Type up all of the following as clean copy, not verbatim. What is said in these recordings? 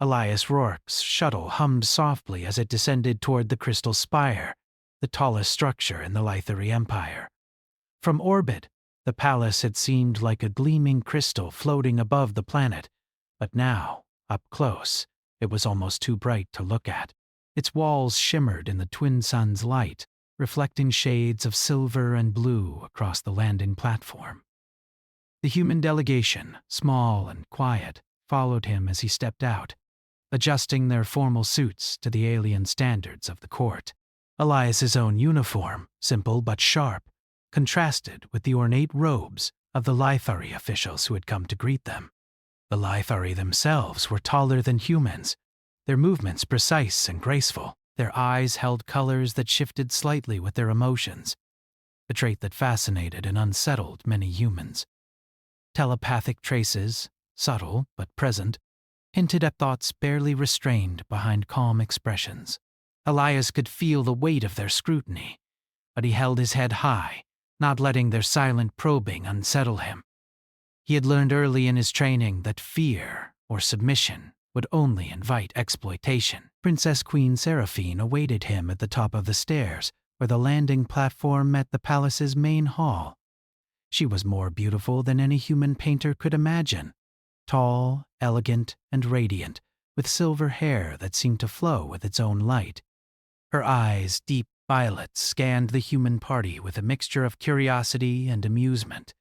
Elias Rourke's shuttle hummed softly as it descended toward the Crystal Spire, the tallest structure in the Lythari Empire. From orbit, the palace had seemed like a gleaming crystal floating above the planet, but now, up close, it was almost too bright to look at. Its walls shimmered in the twin suns' light, reflecting shades of silver and blue across the landing platform. The human delegation, small and quiet, followed him as he stepped out, adjusting their formal suits to the alien standards of the court. Elias's own uniform, simple but sharp, contrasted with the ornate robes of the Lythari officials who had come to greet them. The Lythari themselves were taller than humans, their movements precise and graceful. Their eyes held colors that shifted slightly with their emotions, a trait that fascinated and unsettled many humans. Telepathic traces, subtle but present, hinted at thoughts barely restrained behind calm expressions. Elias could feel the weight of their scrutiny, but he held his head high, not letting their silent probing unsettle him. He had learned early in his training that fear or submission would only invite exploitation. Princess Queen Seraphine awaited him at the top of the stairs, where the landing platform met the palace's main hall. She was more beautiful than any human painter could imagine, tall, elegant, and radiant, with silver hair that seemed to flow with its own light. Her eyes, deep violets, scanned the human party with a mixture of curiosity and amusement.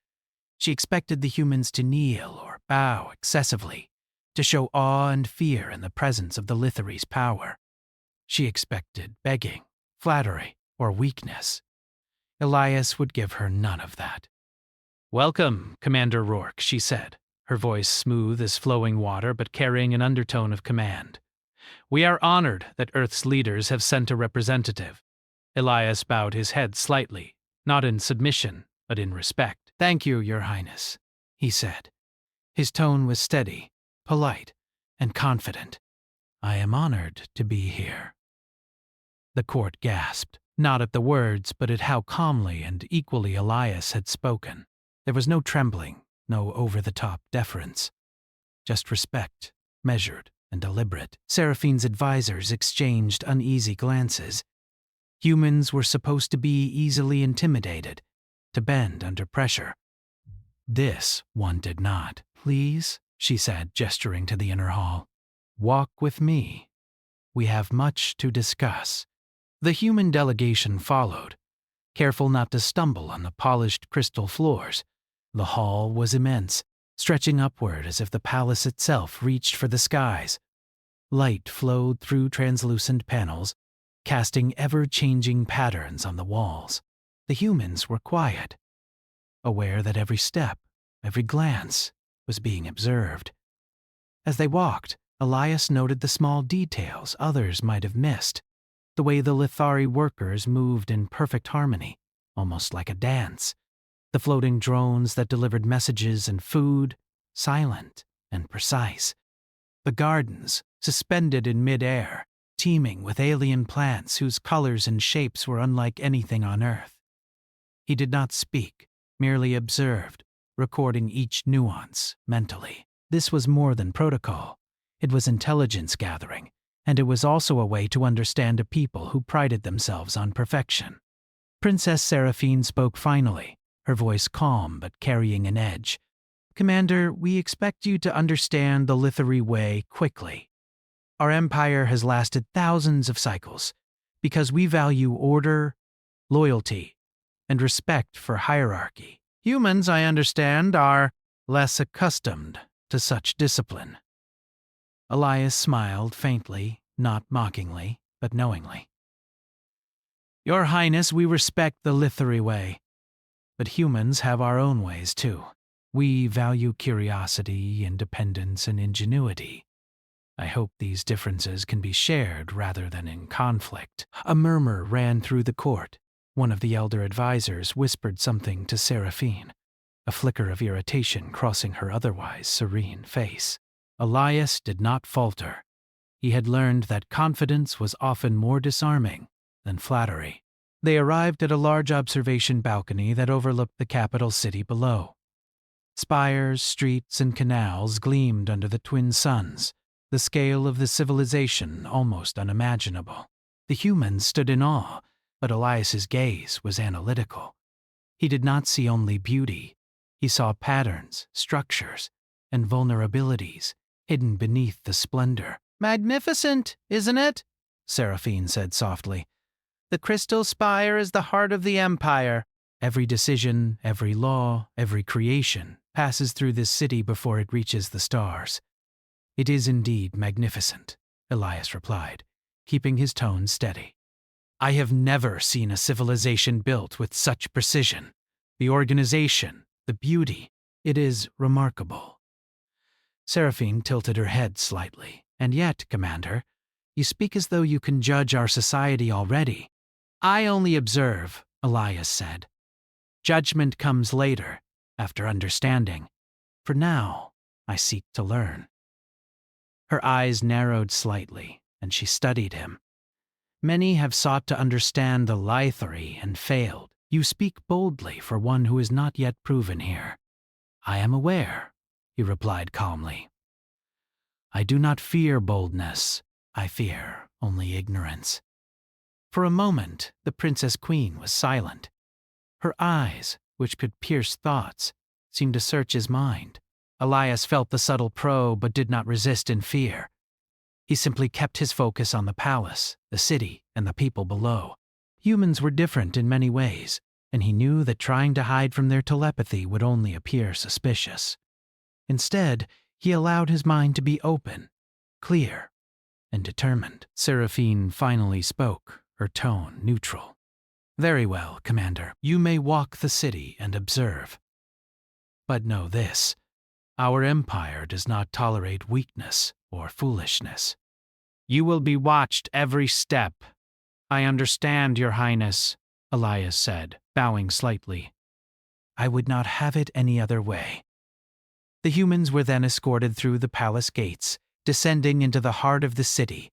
She expected the humans to kneel or bow excessively, to show awe and fear in the presence of the Lythari's power. She expected begging, flattery, or weakness. Elias would give her none of that. "Welcome, Commander Rourke," she said, her voice smooth as flowing water but carrying an undertone of command. "We are honored that Earth's leaders have sent a representative." Elias bowed his head slightly, not in submission, but in respect. "Thank you, Your Highness," he said. His tone was steady, polite, and confident. "I am honored to be here." The court gasped, not at the words, but at how calmly and equally Elias had spoken. There was no trembling, no over-the-top deference. Just respect, measured and deliberate. Seraphine's advisors exchanged uneasy glances. Humans were supposed to be easily intimidated, to bend under pressure. This one did not. "Please," she said, gesturing to the inner hall. "Walk with me. We have much to discuss." The human delegation followed, careful not to stumble on the polished crystal floors. The hall was immense, stretching upward as if the palace itself reached for the skies. Light flowed through translucent panels, casting ever-changing patterns on the walls. The humans were quiet, aware that every step, every glance, was being observed. As they walked, Elias noted the small details others might have missed, the way the Lythari workers moved in perfect harmony, almost like a dance, the floating drones that delivered messages and food, silent and precise, the gardens suspended in mid-air, teeming with alien plants whose colors and shapes were unlike anything on Earth. He did not speak, merely observed, recording each nuance mentally. This was more than protocol. It was intelligence gathering, and it was also a way to understand a people who prided themselves on perfection. Princess Seraphine spoke finally, her voice calm but carrying an edge. "Commander, we expect you to understand the Lythari way quickly. Our empire has lasted thousands of cycles because we value order, loyalty, and respect for hierarchy. Humans, I understand, are less accustomed to such discipline." Elias smiled faintly, not mockingly, but knowingly. "Your Highness, we respect the Lythari way, but humans have our own ways too. We value curiosity, independence, and ingenuity. I hope these differences can be shared rather than in conflict." A murmur ran through the court. One of the elder advisors whispered something to Seraphine, a flicker of irritation crossing her otherwise serene face. Elias did not falter. He had learned that confidence was often more disarming than flattery. They arrived at a large observation balcony that overlooked the capital city below. Spires, streets, and canals gleamed under the twin suns, the scale of the civilization almost unimaginable. The humans stood in awe, but Elias's gaze was analytical. He did not see only beauty. He saw patterns, structures, and vulnerabilities hidden beneath the splendor. "Magnificent, isn't it?" Seraphine said softly. "The crystal spire is the heart of the empire. Every decision, every law, every creation passes through this city before it reaches the stars." "It is indeed magnificent," Elias replied, keeping his tone steady. "I have never seen a civilization built with such precision. The organization, the beauty, it is remarkable." Seraphine tilted her head slightly. "And yet, Commander, you speak as though you can judge our society already." "I only observe," Elias said. "Judgment comes later, after understanding. For now, I seek to learn." Her eyes narrowed slightly, and she studied him. "Many have sought to understand the Lythri and failed. You speak boldly for one who is not yet proven here." "I am aware," he replied calmly. "I do not fear boldness. I fear only ignorance." For a moment, the Princess Queen was silent. Her eyes, which could pierce thoughts, seemed to search his mind. Elias felt the subtle probe but did not resist in fear. He simply kept his focus on the palace, the city, and the people below. Humans were different in many ways, and he knew that trying to hide from their telepathy would only appear suspicious. Instead, he allowed his mind to be open, clear, and determined. Seraphine finally spoke, her tone neutral. "Very well, Commander. You may walk the city and observe. But know this, our empire does not tolerate weakness or foolishness." "You will be watched every step." "I understand, Your Highness," Elias said, bowing slightly. "I would not have it any other way." The humans were then escorted through the palace gates, descending into the heart of the city.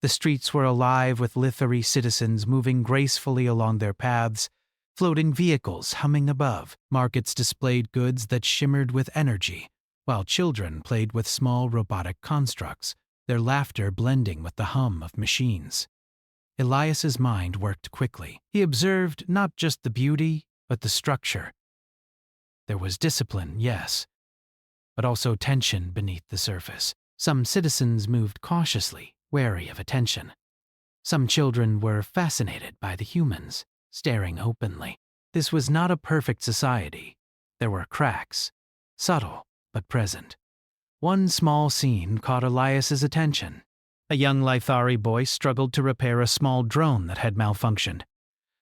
The streets were alive with Lythri citizens moving gracefully along their paths, floating vehicles humming above. Markets displayed goods that shimmered with energy, while children played with small robotic constructs, their laughter blending with the hum of machines. Elias's mind worked quickly. He observed not just the beauty, but the structure. There was discipline, yes, but also tension beneath the surface. Some citizens moved cautiously, wary of attention. Some children were fascinated by the humans, staring openly. This was not a perfect society. There were cracks, subtle but present. One small scene caught Elias's attention. A young Lythari boy struggled to repair a small drone that had malfunctioned.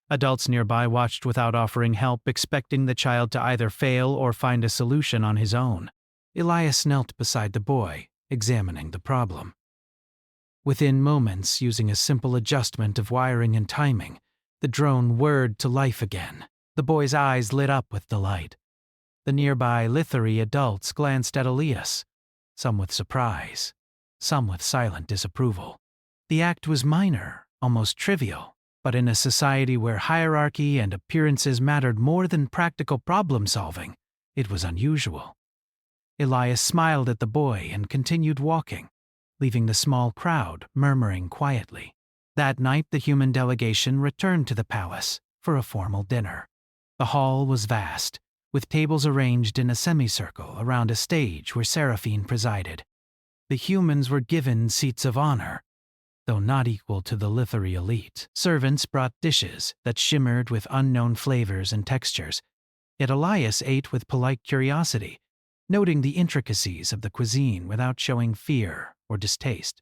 Adults nearby watched without offering help, expecting the child to either fail or find a solution on his own. Elias knelt beside the boy, examining the problem. Within moments, using a simple adjustment of wiring and timing, the drone whirred to life again. The boy's eyes lit up with delight. The nearby Lythri adults glanced at Elias, some with surprise, some with silent disapproval. The act was minor, almost trivial, but in a society where hierarchy and appearances mattered more than practical problem-solving, it was unusual. Elias smiled at the boy and continued walking, leaving the small crowd murmuring quietly. That night, the human delegation returned to the palace for a formal dinner. The hall was vast, with tables arranged in a semicircle around a stage where Seraphine presided. The humans were given seats of honor, though not equal to the Lythri elite. Servants brought dishes that shimmered with unknown flavors and textures, yet Elias ate with polite curiosity, noting the intricacies of the cuisine without showing fear or distaste.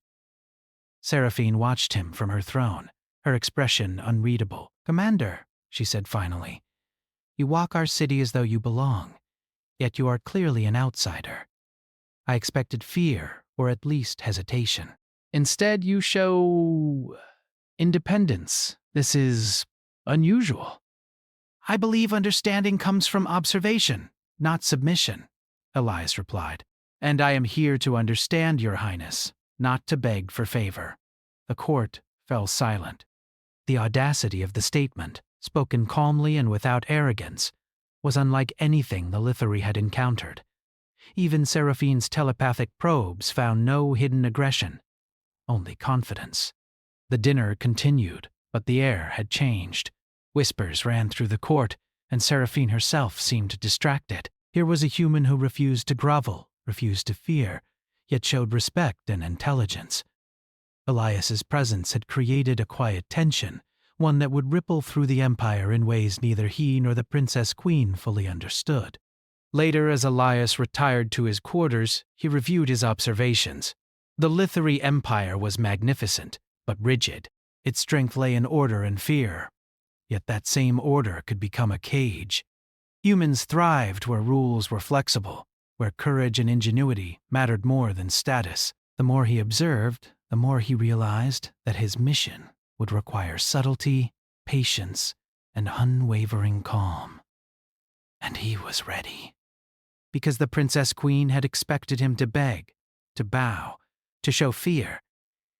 Seraphine watched him from her throne, her expression unreadable. "Commander," she said finally, "you walk our city as though you belong, yet you are clearly an outsider. I expected fear, or at least hesitation. Instead, you show independence. This is unusual." "I believe understanding comes from observation, not submission," Elias replied. "And I am here to understand, Your Highness, not to beg for favor." The court fell silent. The audacity of the statement, spoken calmly and without arrogance, was unlike anything the Lythri had encountered. Even Seraphine's telepathic probes found no hidden aggression, only confidence. The dinner continued, but the air had changed. Whispers ran through the court, and Seraphine herself seemed distracted. Here was a human who refused to grovel, refused to fear, yet showed respect and intelligence. Elias's presence had created a quiet tension, one that would ripple through the empire in ways neither he nor the Princess Queen fully understood. Later, as Elias retired to his quarters, he reviewed his observations. The Lithari Empire was magnificent, but rigid. Its strength lay in order and fear. Yet that same order could become a cage. Humans thrived where rules were flexible, where courage and ingenuity mattered more than status. The more he observed, the more he realized that his mission would require subtlety, patience, and unwavering calm. And he was ready. Because the Princess Queen had expected him to beg, to bow, to show fear.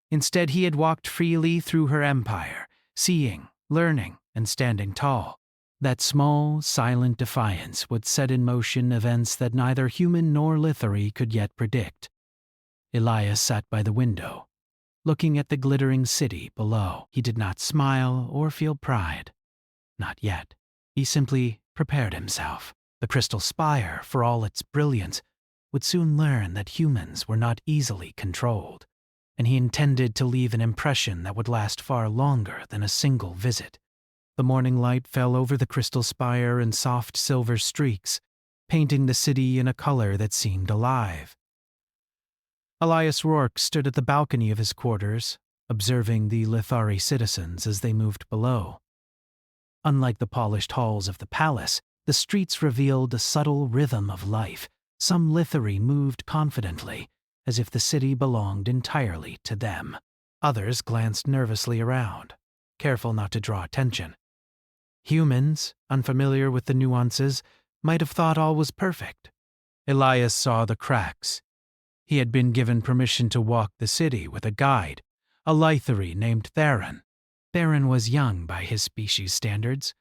Instead, he had walked freely through her empire, seeing, learning, and standing tall. That small, silent defiance would set in motion events that neither human nor Lithari could yet predict. Elias sat by the window, looking at the glittering city below. He did not smile or feel pride. Not yet. He simply prepared himself. The crystal spire, for all its brilliance, would soon learn that humans were not easily controlled, and he intended to leave an impression that would last far longer than a single visit. The morning light fell over the crystal spire in soft silver streaks, painting the city in a color that seemed alive. Elias Rourke stood at the balcony of his quarters, observing the Lithari citizens as they moved below. Unlike the polished halls of the palace, the streets revealed a subtle rhythm of life. Some Lithari moved confidently, as if the city belonged entirely to them. Others glanced nervously around, careful not to draw attention. Humans, unfamiliar with the nuances, might have thought all was perfect. Elias saw the cracks. He had been given permission to walk the city with a guide, a Lithari named Theron. Theron was young by his species standards,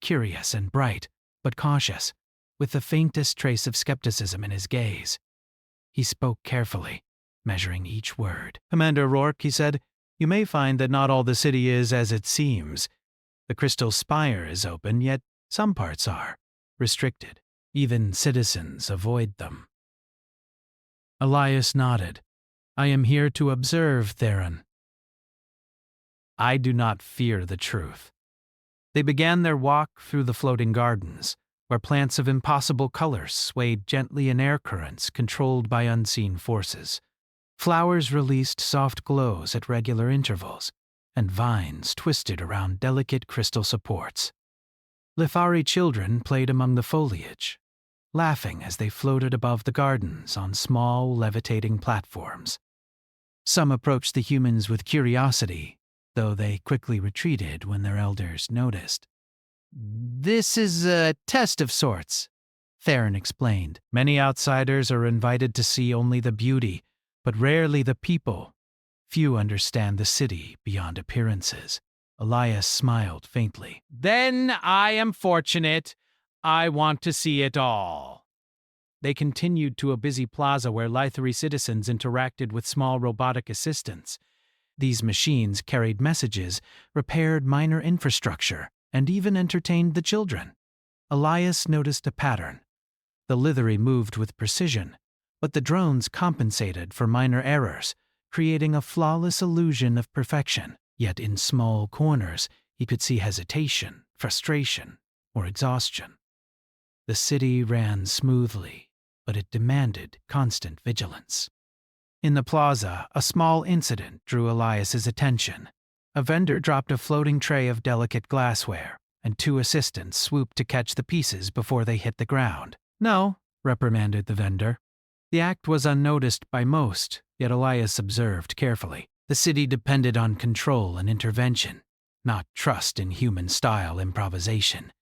curious and bright, but cautious, with the faintest trace of skepticism in his gaze. He spoke carefully, measuring each word. "Commander Rourke," he said, "you may find that not all the city is as it seems. The crystal spire is open, yet some parts are restricted. Even citizens avoid them." Elias nodded. "I am here to observe, Theron." "I do not fear the truth." They began their walk through the floating gardens, where plants of impossible colors swayed gently in air currents controlled by unseen forces. Flowers released soft glows at regular intervals, and vines twisted around delicate crystal supports. Lithari children played among the foliage, laughing as they floated above the gardens on small, levitating platforms. Some approached the humans with curiosity, though they quickly retreated when their elders noticed. "This is a test of sorts," Theron explained. "Many outsiders are invited to see only the beauty, but rarely the people. Few understand the city beyond appearances." Elias smiled faintly. "Then I am fortunate. I want to see it all." They continued to a busy plaza where Lithari citizens interacted with small robotic assistants. These machines carried messages, repaired minor infrastructure, and even entertained the children. Elias noticed a pattern. The Lithari moved with precision, but the drones compensated for minor errors, creating a flawless illusion of perfection. Yet in small corners, he could see hesitation, frustration, or exhaustion. The city ran smoothly, but it demanded constant vigilance. In the plaza, a small incident drew Elias's attention. A vendor dropped a floating tray of delicate glassware, and two assistants swooped to catch the pieces before they hit the ground. "No," reprimanded the vendor. The act was unnoticed by most, yet Elias observed carefully. The city depended on control and intervention, not trust in human-style improvisation.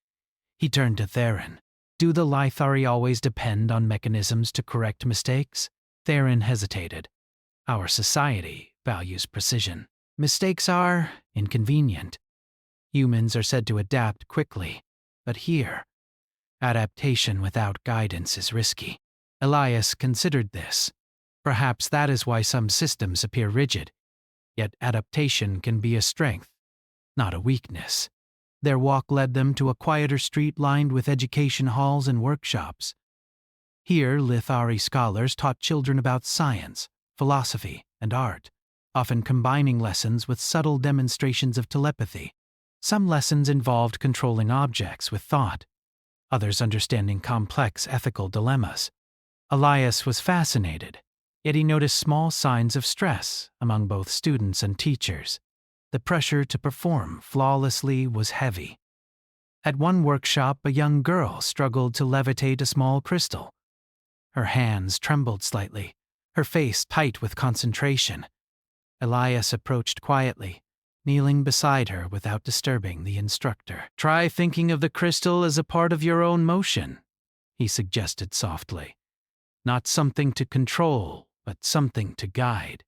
He turned to Theron. "Do the Lithari always depend on mechanisms to correct mistakes?" Theron hesitated. "Our society values precision. Mistakes are inconvenient. Humans are said to adapt quickly, but here, adaptation without guidance is risky." Elias considered this. Perhaps that is why some systems appear rigid, yet adaptation can be a strength, not a weakness. Their walk led them to a quieter street lined with education halls and workshops. Here, Lithari scholars taught children about science, philosophy, and art, often combining lessons with subtle demonstrations of telepathy. Some lessons involved controlling objects with thought, others understanding complex ethical dilemmas. Elias was fascinated, yet he noticed small signs of stress among both students and teachers. The pressure to perform flawlessly was heavy. At one workshop, a young girl struggled to levitate a small crystal. Her hands trembled slightly, her face tight with concentration. Elias approached quietly, kneeling beside her without disturbing the instructor. "Try thinking of the crystal as a part of your own motion," he suggested softly. "Not something to control, but something to guide."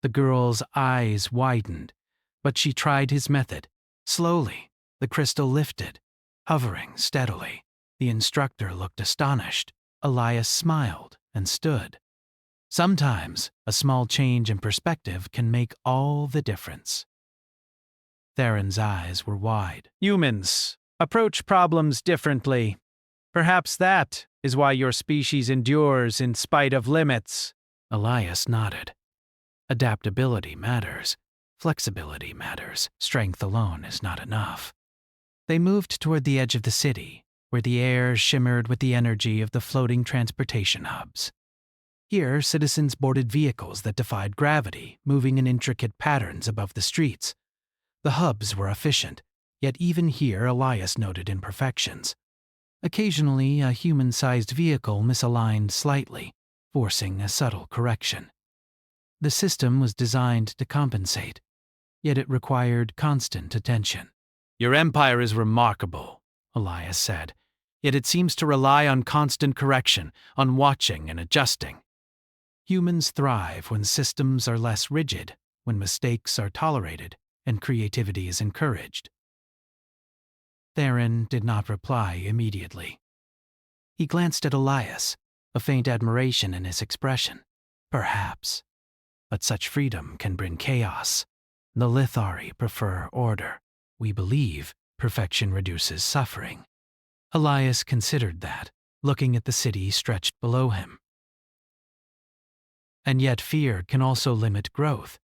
The girl's eyes widened, but she tried his method. Slowly, the crystal lifted, hovering steadily. The instructor looked astonished. Elias smiled and stood. Sometimes, a small change in perspective can make all the difference. Theron's eyes were wide. "Humans approach problems differently. Perhaps that is why your species endures in spite of limits." Elias nodded. Adaptability matters. Flexibility matters. Strength alone is not enough. They moved toward the edge of the city, where the air shimmered with the energy of the floating transportation hubs. Here, citizens boarded vehicles that defied gravity, moving in intricate patterns above the streets. The hubs were efficient, yet even here Elias noted imperfections. Occasionally, a human-sized vehicle misaligned slightly, forcing a subtle correction. The system was designed to compensate, yet it required constant attention. "Your empire is remarkable," Elias said, "yet it seems to rely on constant correction, on watching and adjusting." Humans thrive when systems are less rigid, when mistakes are tolerated, and creativity is encouraged. Theron did not reply immediately. He glanced at Elias, a faint admiration in his expression. Perhaps. But such freedom can bring chaos. The Lithari prefer order. We believe perfection reduces suffering. Elias considered that, looking at the city stretched below him. And yet fear can also limit growth.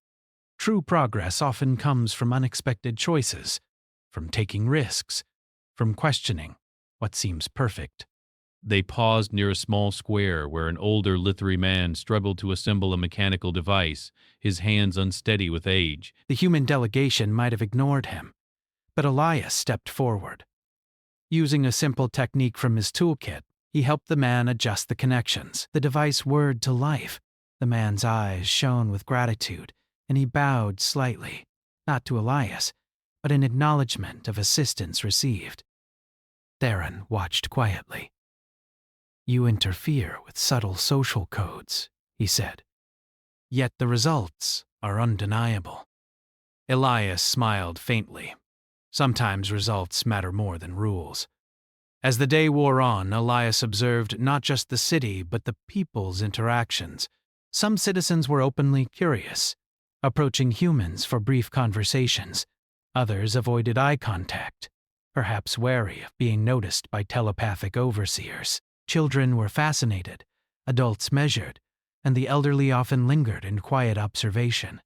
True progress often comes from unexpected choices, from taking risks, from questioning what seems perfect. They paused near a small square where an older Lithari man struggled to assemble a mechanical device, his hands unsteady with age. The human delegation might have ignored him, but Elias stepped forward. Using a simple technique from his toolkit, he helped the man adjust the connections. The device whirred to life. The man's eyes shone with gratitude, and he bowed slightly, not to Elias, but in acknowledgement of assistance received. Theron watched quietly. "You interfere with subtle social codes," he said. "Yet the results are undeniable." Elias smiled faintly. Sometimes results matter more than rules. As the day wore on, Elias observed not just the city, but the people's interactions. Some citizens were openly curious, approaching humans for brief conversations. Others avoided eye contact, perhaps wary of being noticed by telepathic overseers. Children were fascinated, adults measured, and the elderly often lingered in quiet observation.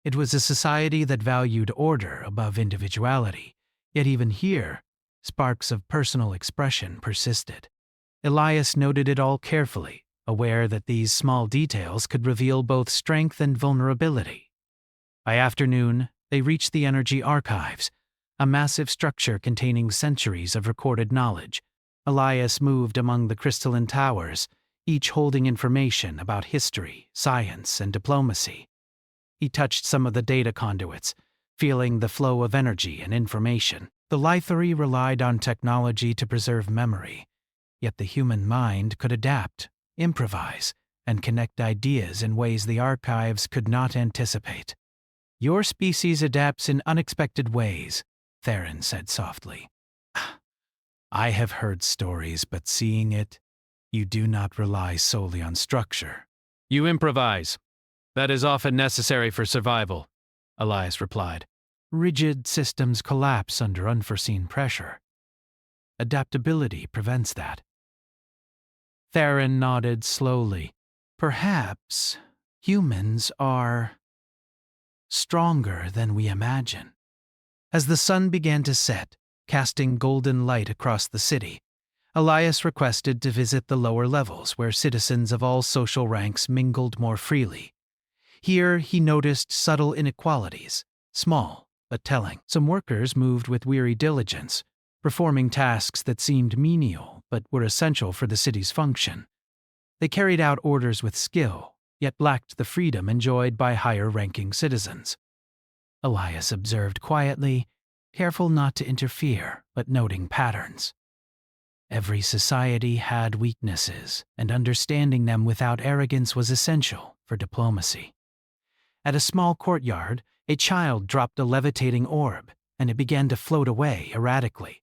It was a society that valued order above individuality, yet even here, sparks of personal expression persisted. Elias noted it all carefully, aware that these small details could reveal both strength and vulnerability. By afternoon, they reached the energy archives, a massive structure containing centuries of recorded knowledge. Elias moved among the crystalline towers, each holding information about history, science, and diplomacy. He touched some of the data conduits, feeling the flow of energy and information. The Lithari relied on technology to preserve memory, yet the human mind could adapt, improvise, and connect ideas in ways the archives could not anticipate. "Your species adapts in unexpected ways," Theron said softly. "I have heard stories, but seeing it, You do not rely solely on structure. You improvise. That is often necessary for survival, Elias replied. Rigid systems collapse under unforeseen pressure. Adaptability prevents that. Theron nodded slowly. Perhaps humans are stronger than we imagine. As the sun began to set, casting golden light across the city, Elias requested to visit the lower levels where citizens of all social ranks mingled more freely. Here he noticed subtle inequalities, small but telling. Some workers moved with weary diligence, performing tasks that seemed menial but were essential for the city's function. They carried out orders with skill, yet lacked the freedom enjoyed by higher-ranking citizens. Elias observed quietly, careful not to interfere, but noting patterns. Every society had weaknesses, and understanding them without arrogance was essential for diplomacy. At a small courtyard, a child dropped a levitating orb, and it began to float away erratically.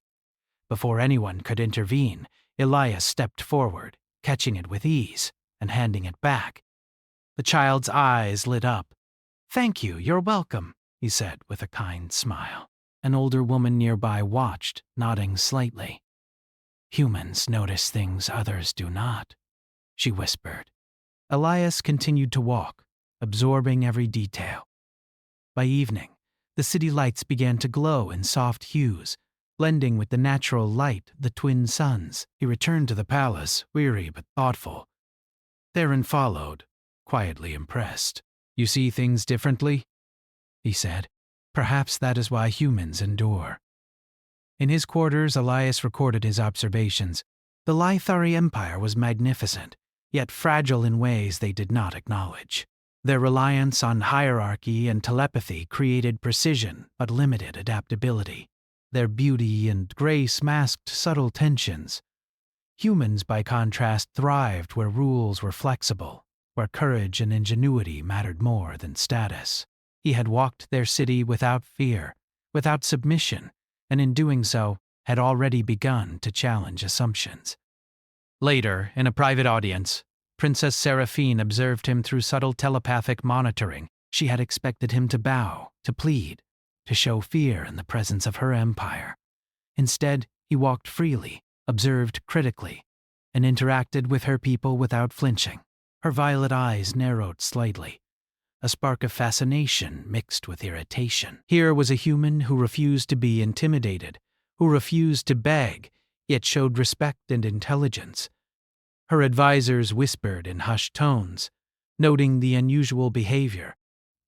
Before anyone could intervene, Elias stepped forward, catching it with ease, and handing it back. The child's eyes lit up. "Thank you, you're welcome," he said with a kind smile. An older woman nearby watched, nodding slightly. "Humans notice things others do not," she whispered. Elias continued to walk, absorbing every detail. By evening, the city lights began to glow in soft hues, blending with the natural light of the twin suns. He returned to the palace, weary but thoughtful. Theron followed, quietly impressed. "You see things differently?" he said. "Perhaps that is why humans endure." In his quarters, Elias recorded his observations. The Lithari Empire was magnificent, yet fragile in ways they did not acknowledge. Their reliance on hierarchy and telepathy created precision but limited adaptability. Their beauty and grace masked subtle tensions. Humans, by contrast, thrived where rules were flexible, where courage and ingenuity mattered more than status. He had walked their city without fear, without submission, and in doing so, had already begun to challenge assumptions. Later, in a private audience, Princess Seraphine observed him through subtle telepathic monitoring. She had expected him to bow, to plead, to show fear in the presence of her empire. Instead, he walked freely, observed critically, and interacted with her people without flinching. Her violet eyes narrowed slightly, a spark of fascination mixed with irritation. Here was a human who refused to be intimidated, who refused to beg, yet showed respect and intelligence. Her advisors whispered in hushed tones, noting the unusual behavior.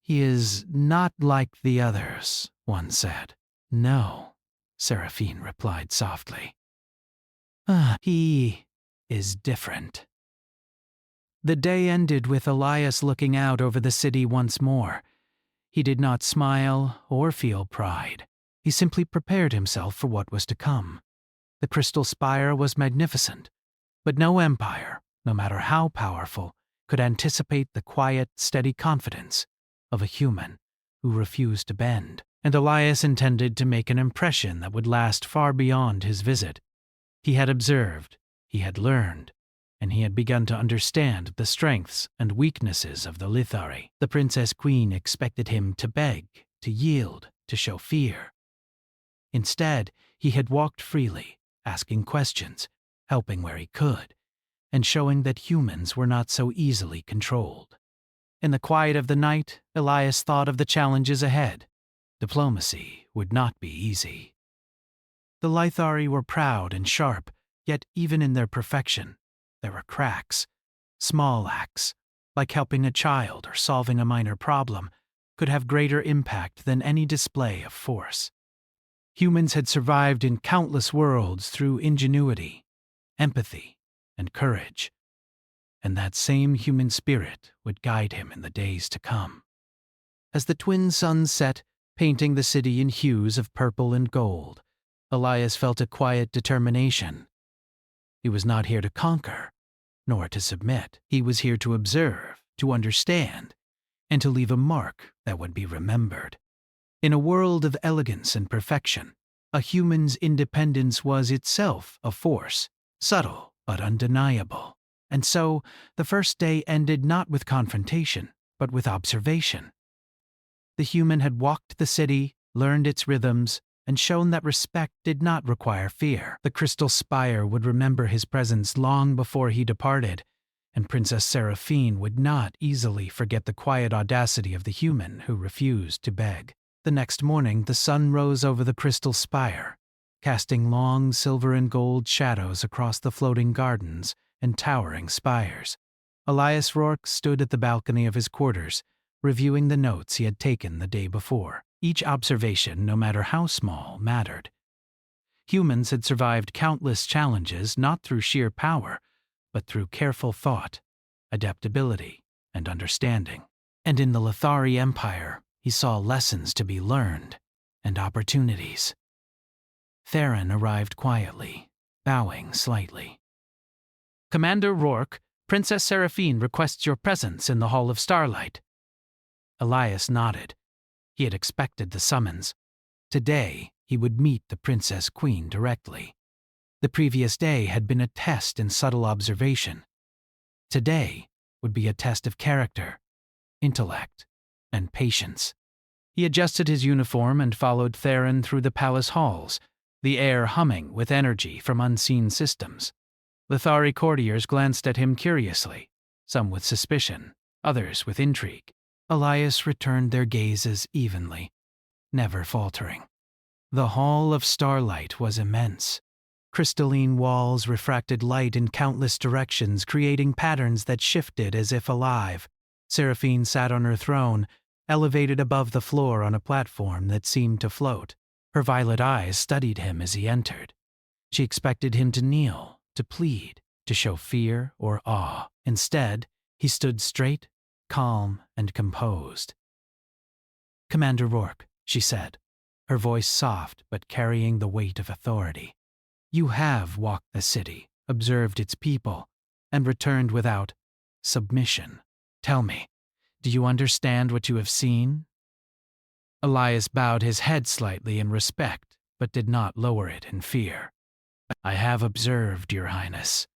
"He is not like the others," one said. "No," Seraphine replied softly. "He is different." The day ended with Elias looking out over the city once more. He did not smile or feel pride. He simply prepared himself for what was to come. The crystal spire was magnificent, but no empire, no matter how powerful, could anticipate the quiet, steady confidence of a human who refused to bend. And Elias intended to make an impression that would last far beyond his visit. He had observed, he had learned, and he had begun to understand the strengths and weaknesses of the Lithari. The Princess Queen expected him to beg, to yield, to show fear. Instead, he had walked freely, asking questions, helping where he could, and showing that humans were not so easily controlled. In the quiet of the night, Elias thought of the challenges ahead. Diplomacy would not be easy. The Lithari were proud and sharp, yet even in their perfection, there were cracks. Small acts, like helping a child or solving a minor problem, could have greater impact than any display of force. Humans had survived in countless worlds through ingenuity, empathy, and courage, and that same human spirit would guide him in the days to come. As the twin suns set, painting the city in hues of purple and gold, Elias felt a quiet determination. He was not here to conquer, nor to submit. He was here to observe, to understand, and to leave a mark that would be remembered. In a world of elegance and perfection, a human's independence was itself a force, subtle but undeniable. And so, the first day ended not with confrontation, but with observation. The human had walked the city, learned its rhythms, and shown that respect did not require fear. The crystal spire would remember his presence long before he departed, and Princess Seraphine would not easily forget the quiet audacity of the human who refused to beg. The next morning, the sun rose over the crystal spire, casting long silver and gold shadows across the floating gardens and towering spires. Elias Rourke stood at the balcony of his quarters, reviewing the notes he had taken the day before. Each observation, no matter how small, mattered. Humans had survived countless challenges not through sheer power, but through careful thought, adaptability, and understanding. And in the Lithari Empire, he saw lessons to be learned and opportunities. Theron arrived quietly, bowing slightly. "Commander Rourke, Princess Seraphine requests your presence in the Hall of Starlight." Elias nodded. He had expected the summons. Today, he would meet the Princess Queen directly. The previous day had been a test in subtle observation. Today would be a test of character, intellect, and patience. He adjusted his uniform and followed Theron through the palace halls, the air humming with energy from unseen systems. Lithari courtiers glanced at him curiously, some with suspicion, others with intrigue. Elias returned their gazes evenly, never faltering. The Hall of Starlight was immense. Crystalline walls refracted light in countless directions, creating patterns that shifted as if alive. Seraphine sat on her throne, elevated above the floor on a platform that seemed to float. Her violet eyes studied him as he entered. She expected him to kneel, to plead, to show fear or awe. Instead, he stood straight, calm, and composed. "Commander Rourke," she said, her voice soft but carrying the weight of authority. "You have walked the city, observed its people, and returned without submission. Tell me, do you understand what you have seen?" Elias bowed his head slightly in respect, but did not lower it in fear. "I have observed, Your Highness.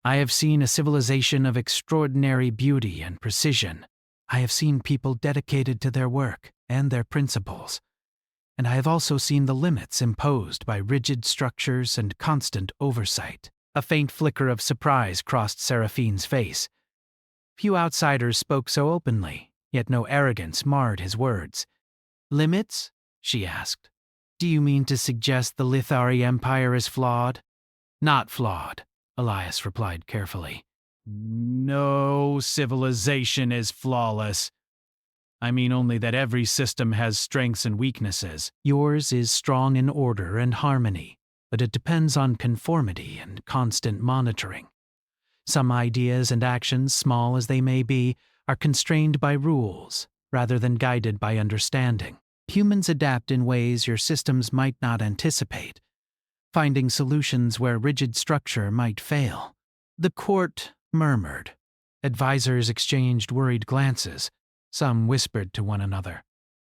I have seen a civilization of extraordinary beauty and precision. I have seen people dedicated to their work and their principles. And I have also seen the limits imposed by rigid structures and constant oversight." A faint flicker of surprise crossed Seraphine's face. Few outsiders spoke so openly, yet no arrogance marred his words. "Limits?" she asked. "Do you mean to suggest the Lithari Empire is flawed?" "Not flawed," Elias replied carefully. "No civilization is flawless. I mean only that every system has strengths and weaknesses. Yours is strong in order and harmony, but it depends on conformity and constant monitoring. Some ideas and actions, small as they may be, are constrained by rules, rather than guided by understanding. Humans adapt in ways your systems might not anticipate, finding solutions where rigid structure might fail." The court murmured. Advisors exchanged worried glances. Some whispered to one another,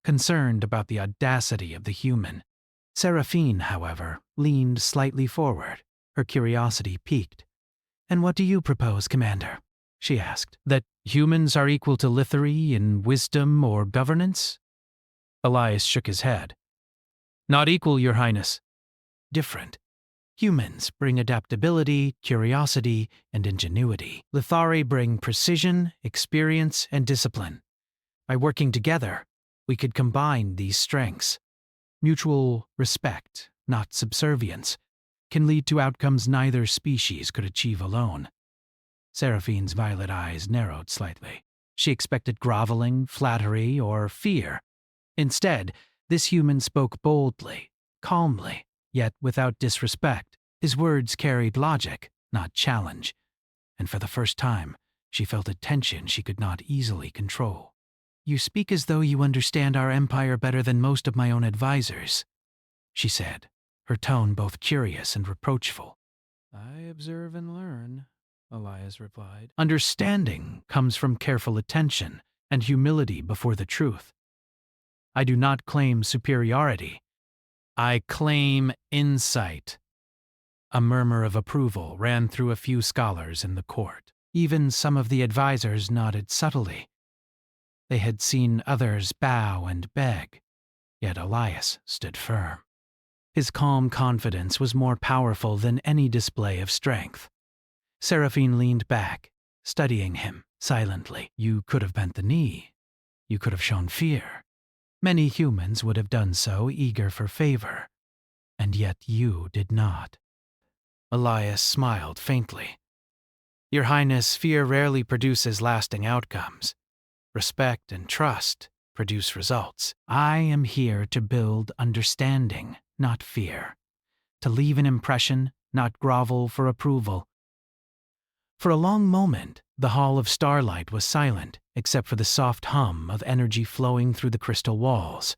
concerned about the audacity of the human. Seraphine, however, leaned slightly forward, her curiosity piqued. "And what do you propose, Commander?" she asked. "That humans are equal to Lithari in wisdom or governance?" Elias shook his head. "Not equal, Your Highness. Different. Humans bring adaptability, curiosity, and ingenuity. Lithari bring precision, experience, and discipline. By working together, we could combine these strengths. Mutual respect, not subservience, can lead to outcomes neither species could achieve alone." Seraphine's violet eyes narrowed slightly. She expected groveling, flattery, or fear. Instead, this human spoke boldly, calmly, yet without disrespect. His words carried logic, not challenge, and for the first time, she felt a tension she could not easily control. "You speak as though you understand our empire better than most of my own advisors," she said, her tone both curious and reproachful. "I observe and learn," Elias replied. "Understanding comes from careful attention and humility before the truth. I do not claim superiority. I claim insight." A murmur of approval ran through a few scholars in the court. Even some of the advisors nodded subtly. They had seen others bow and beg, yet Elias stood firm. His calm confidence was more powerful than any display of strength. Seraphine leaned back, studying him silently. You could have bent the knee. You could have shown fear. Many humans would have done so, eager for favor. And yet you did not. Elias smiled faintly. Your Highness, fear rarely produces lasting outcomes. Respect and trust produce results. I am here to build understanding, not fear. To leave an impression, not grovel for approval. For a long moment, the Hall of Starlight was silent, except for the soft hum of energy flowing through the crystal walls.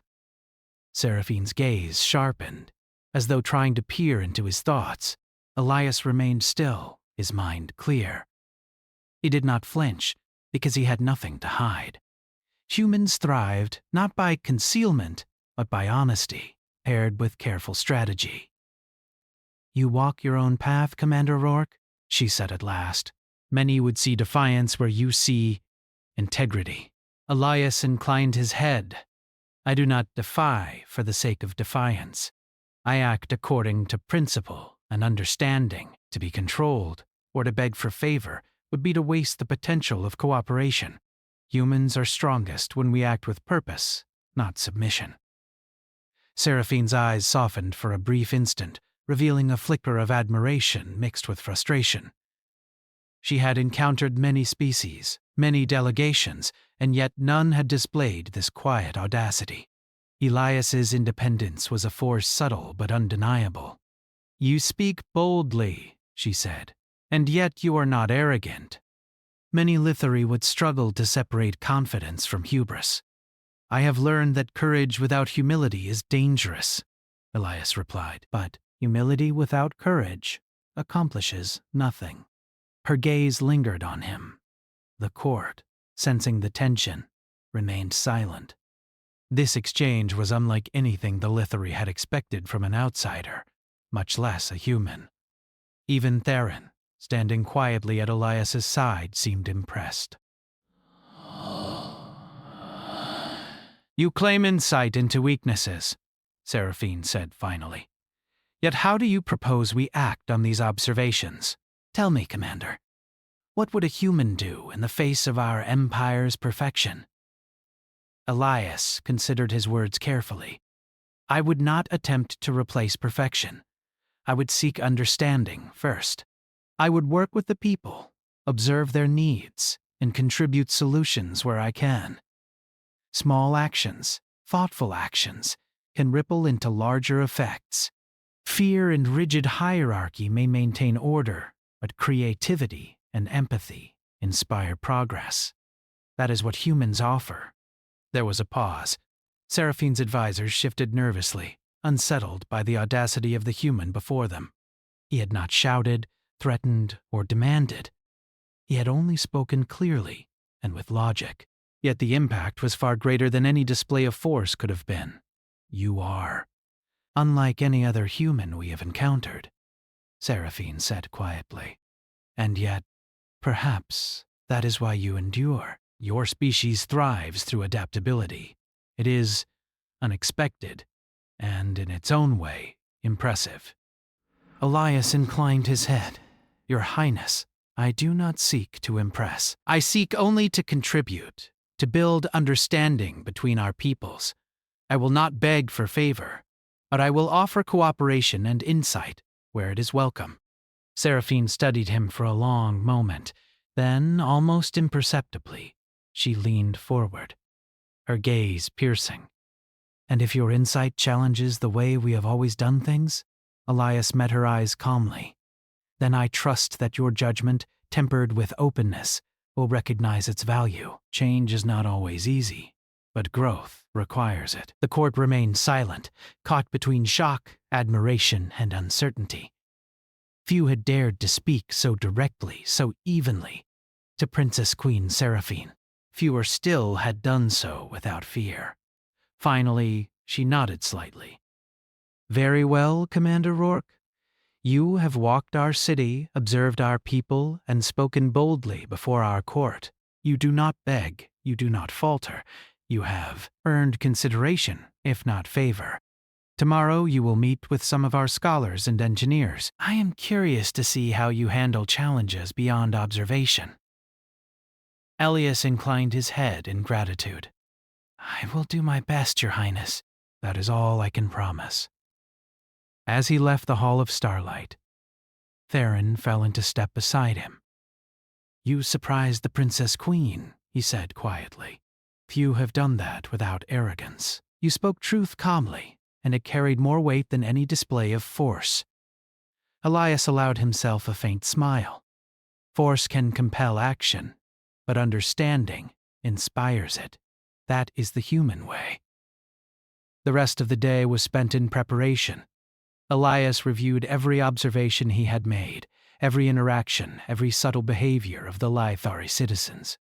Seraphine's gaze sharpened, as though trying to peer into his thoughts. Elias remained still, his mind clear. He did not flinch, because he had nothing to hide. Humans thrived not by concealment, but by honesty, paired with careful strategy. You walk your own path, Commander Rourke, she said at last. Many would see defiance where you see integrity. Elias inclined his head. I do not defy for the sake of defiance. I act according to principle and understanding. To be controlled, or to beg for favor, would be to waste the potential of cooperation. Humans are strongest when we act with purpose, not submission. Seraphine's eyes softened for a brief instant, revealing a flicker of admiration mixed with frustration. She had encountered many species, many delegations, and yet none had displayed this quiet audacity. Elias's independence was a force subtle but undeniable. You speak boldly, she said, and yet you are not arrogant. Many Lithari would struggle to separate confidence from hubris. I have learned that courage without humility is dangerous, Elias replied, but humility without courage accomplishes nothing. Her gaze lingered on him. The court, sensing the tension, remained silent. This exchange was unlike anything the Lithari had expected from an outsider, much less a human. Even Theron, standing quietly at Elias's side, seemed impressed. You claim insight into weaknesses, Seraphine said finally. Yet how do you propose we act on these observations? Tell me, Commander, what would a human do in the face of our empire's perfection? Elias considered his words carefully. I would not attempt to replace perfection. I would seek understanding first. I would work with the people, observe their needs, and contribute solutions where I can. Small actions, thoughtful actions, can ripple into larger effects. Fear and rigid hierarchy may maintain order, but creativity and empathy inspire progress. That is what humans offer. There was a pause. Seraphine's advisors shifted nervously, unsettled by the audacity of the human before them. He had not shouted, threatened, or demanded. He had only spoken clearly and with logic. Yet the impact was far greater than any display of force could have been. You are unlike any other human we have encountered, Seraphine said quietly. And yet, perhaps that is why you endure. Your species thrives through adaptability. It is unexpected, and in its own way, impressive. Elias inclined his head. Your Highness, I do not seek to impress. I seek only to contribute, to build understanding between our peoples. I will not beg for favor, but I will offer cooperation and insight where it is welcome. Seraphine studied him for a long moment. Then, almost imperceptibly, she leaned forward, her gaze piercing. And if your insight challenges the way we have always done things? Elias met her eyes calmly. Then I trust that your judgment, tempered with openness, will recognize its value. Change is not always easy, but growth requires it. The court remained silent, caught between shock, admiration, and uncertainty. Few had dared to speak so directly, so evenly, to Princess Queen Seraphine. Fewer still had done so without fear. Finally, she nodded slightly. Very well, Commander Rourke. You have walked our city, observed our people, and spoken boldly before our court. You do not beg, you do not falter. You have earned consideration, if not favor. Tomorrow you will meet with some of our scholars and engineers. I am curious to see how you handle challenges beyond observation." Elias inclined his head in gratitude. "I will do my best, Your Highness. That is all I can promise." As he left the Hall of Starlight, Theron fell into step beside him. "You surprised the Princess Queen," he said quietly. "Few have done that without arrogance. You spoke truth calmly, and it carried more weight than any display of force." Elias allowed himself a faint smile. Force can compel action, but understanding inspires it. That is the human way. The rest of the day was spent in preparation. Elias reviewed every observation he had made, every interaction, every subtle behavior of the Lithari citizens.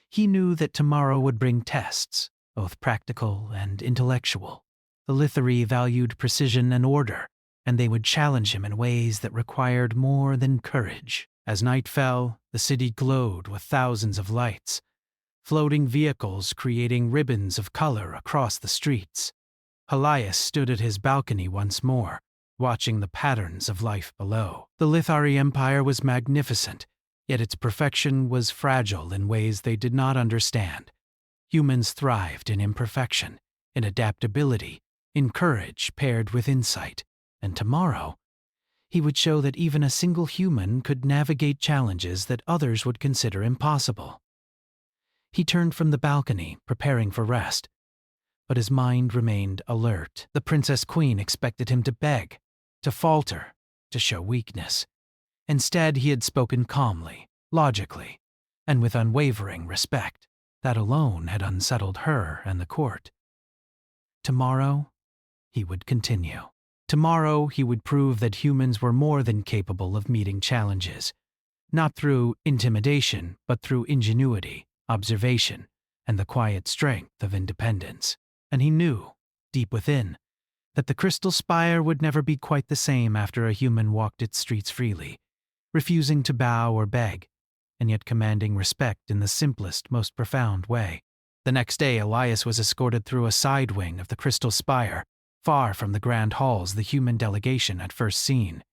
He knew that tomorrow would bring tests, both practical and intellectual. The Lithari valued precision and order, and they would challenge him in ways that required more than courage. As night fell, the city glowed with thousands of lights, floating vehicles creating ribbons of color across the streets. Elias stood at his balcony once more, watching the patterns of life below. The Lithari Empire was magnificent, yet its perfection was fragile in ways they did not understand. Humans thrived in imperfection, in adaptability, in courage paired with insight. And tomorrow, he would show that even a single human could navigate challenges that others would consider impossible. He turned from the balcony, preparing for rest. But his mind remained alert. The Princess Queen expected him to beg, to falter, to show weakness. Instead, he had spoken calmly, logically, and with unwavering respect. That alone had unsettled her and the court. Tomorrow, he would continue. Tomorrow, he would prove that humans were more than capable of meeting challenges, not through intimidation, but through ingenuity, observation, and the quiet strength of independence. And he knew, deep within, that the Crystal Spire would never be quite the same after a human walked its streets freely, refusing to bow or beg, and yet commanding respect in the simplest, most profound way. The next day, Elias was escorted through a side wing of the Crystal Spire, far from the grand halls the human delegation had first seen.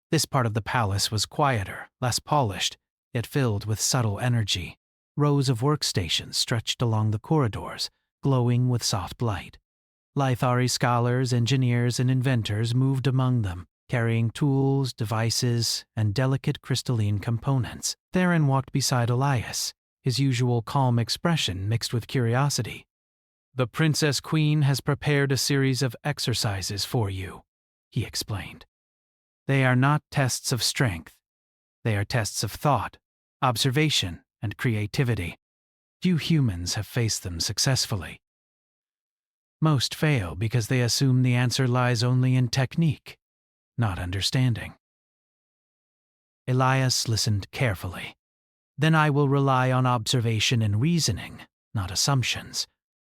This part of the palace was quieter, less polished, yet filled with subtle energy. Rows of workstations stretched along the corridors, glowing with soft light. Lithari scholars, engineers, and inventors moved among them, carrying tools, devices, and delicate crystalline components. Theron walked beside Elias, his usual calm expression mixed with curiosity. "The Princess Queen has prepared a series of exercises for you," he explained. "They are not tests of strength. They are tests of thought, observation, and creativity. Few humans have faced them successfully. Most fail because they assume the answer lies only in technique, not understanding." Elias listened carefully. "Then I will rely on observation and reasoning, not assumptions.